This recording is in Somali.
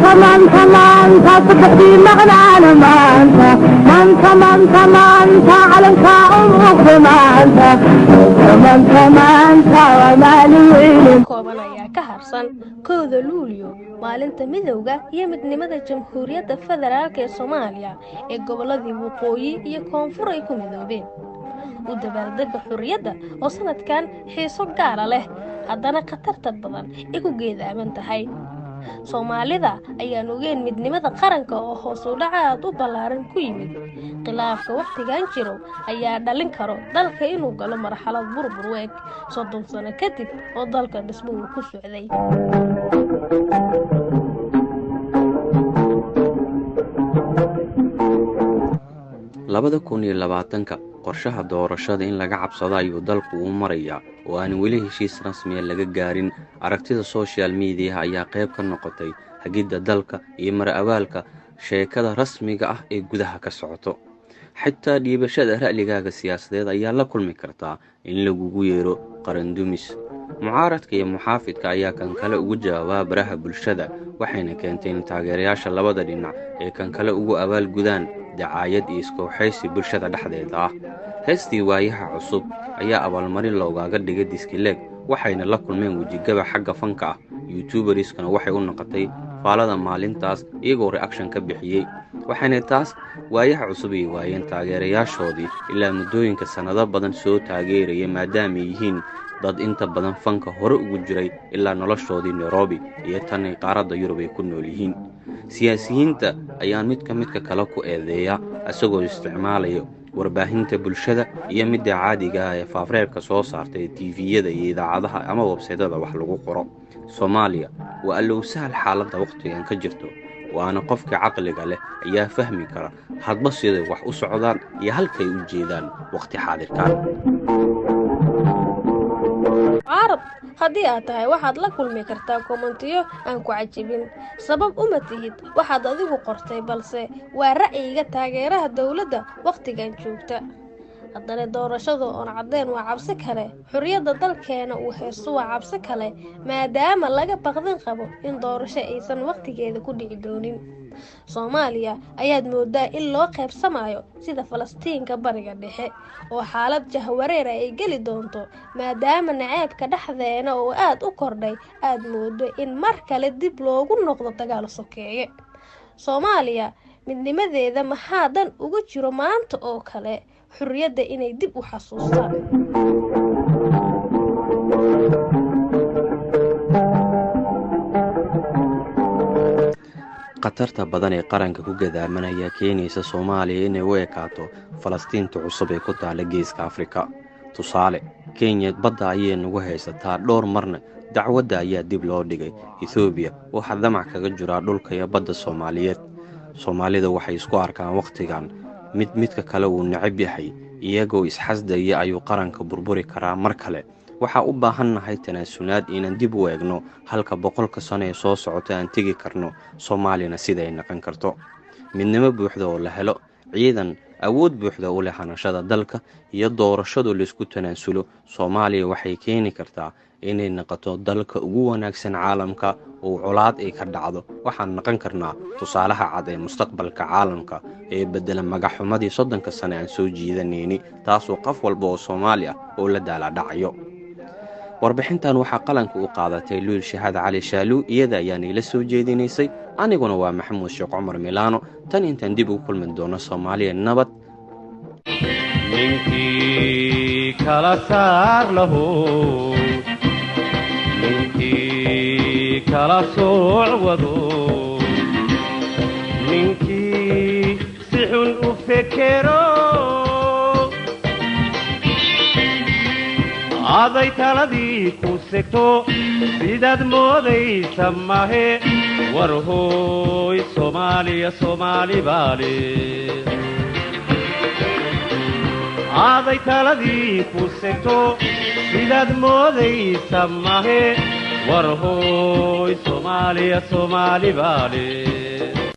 مانتا صبحتي مغنانا مانتا على الكاعم مانتا ومالي ويلي kooban ayaa ka harsan 1 Luulyo maalinta midowga iyo midnimada Jamhuuriyadda Federaalka ee Soomaaliya ee goboladii waqooyi iyo koonfur ay ku midoobeen u dabaaldegga xurriyadda oo sanadkan xiiso gaar ah leh haddana khatarta badan ay ku geedaaban tahay Soomaalida ayaan ogeyn midnimada qaranka oo hoos u dhacaad u ballaaran ku yimid khilaafka waqtigan jiro ayaa dhalin karo dalka inuu galo marxalad burbur weeg 30 sano kadib oo dalka dhismuhu ku socday 2020 qorshaha doorashada in laga cabsado ayuu dalku u marayaa oo aan weli heshiis rasmi ah laga gaarin aragtida social media ayaa qayb ka noqotay hagida dalka iyo mar-abaalka sheekada rasmiga ah ee gudaha ka socoto xitaa dhiibashada ra'ligaaga siyaasadeed ayaa la kulmi kartaa in lagugu yeero qaran dumis mucaaradka iyo muxaafidka ayaa kan kale ugu jawaaba baraha bulshada waxayna keentay in taageerayaasha labada dhinac ee kan kale ugu abaal gudaan dacaayad iyo iskooxaysi bulshada dhexdeeda ah heestii waayaha cusub ayaa abaalmarin loogaga dhigay diskileeg waxayna la kulmeen wejigaba xagga fanka ah youtuberiskana waxay u noqotay faalada maalintaas iyagoo reaction ka bixiyay waxayna taas waayaha cusub ay waayeen taageerayaashoodii ilaa muddooyinka sanado badan soo taageeraya maadaama ay yihiin dad inta badan fanka hore ugu jiray ilaa noloshoodii Nairobi iyo tan qaaradda Yurub ay ku nool yihiin siyaasiyiinta ayaa midka kale ku eedeeya asagoo isticmaalaya warbaahinta bulshada iyo midda caadiga ah ee faafreebka soo saartay TV-yada iyo idaacadaha ama website-yada wax lagu qoro Soomaaliya waa allow sahal xaaladda waqtigan ka jirto waana qofka caqliga leh ayaa fahmi kara hadba sida wax u socdaan iyo halkay u jeedaan waqti xaadirkan عرب haddii aad tahay waxaad la kulmi kartaa kommentiyo aan ku cajibin sabab uma tihid waxaad adigu qortay balse waa ra'yiga taageeraha dawladda waqtigan joogta haddana doorashada oo cadeen waa cabsi kale xurriyadda dalkeena uu haysto waa cabsi kale maadaama laga baqdin qabo in doorasho aysan waqtigeeda ku dhici doonin Soomaaliya ayaad moodaa in loo qaybsamayo sida Falastiinka bariga dhexe oo xaalad jahwareer ay gali doonto maadaama naceebka dhexdeena oo aad u kordhay aad moodo in mar kale dib loogu noqdo dagaal sokeeye Soomaaliya midnimadeeda maxaa dan ugu jiro maanta oo kale xurriyadda inay dib u xasuustaan qatarta badan ee qaranka ku gadaamanaya keenaysa Soomaaliya inay u ekaato Falastiinta cusub ee ku taala geeska Afrika tusaale Kenya badda ayay nagu haysataa dhowr marna dacwadda ayaa dib loo dhigay Ethiopia waxa damac kaga jira dhulka iyo badda Soomaaliyeed Soomaalida waxay isku arkaan waqtigan midka kale uu nacib yahay iyagoo isxasdaya ayuu qaranka burburi karaa mar kale waxa u baahannahay tanaasunaad inaan dib u eegno halka 100 sano ee soo socota aan tagi karno Soomaalina sida ay noqon karto midnimo buuxda oo la helo ciidan awood buuxda u leh hanashada dalka iyo doorashadu la isku tanaasulo Soomaaliya waxay keeni kartaa inay noqoto dalka ugu wanaagsan caalamka oo colaad ay ka dhacdo waxaan noqon karnaa tusaalaha cad ee mustaqbalka caalamka ee bedela magaxumadii 30 sano aan soo jiidanayni taasoo qof walba oo Soomaali ah oo la daala dhacayo warbixintan waxa qalanka u qaadatay Luul Shahaad Cali Shaalu iyada ayaan ila soo jeedinaysay aniguna waa Maxamuud Sheekh Cumar Milano tan intaan dib u kulmin doono Soomaaliya nabad ninkii kala saar lahu ninkii kala socwado ninkii si xun u fekero aday taladii ku segto sidaad moodaysa mahe war hooy Soomaaliya Soomaali baale aday taladii ku segto sidaad moodaysa mahe war hooy Soomaaliya Soomaali baale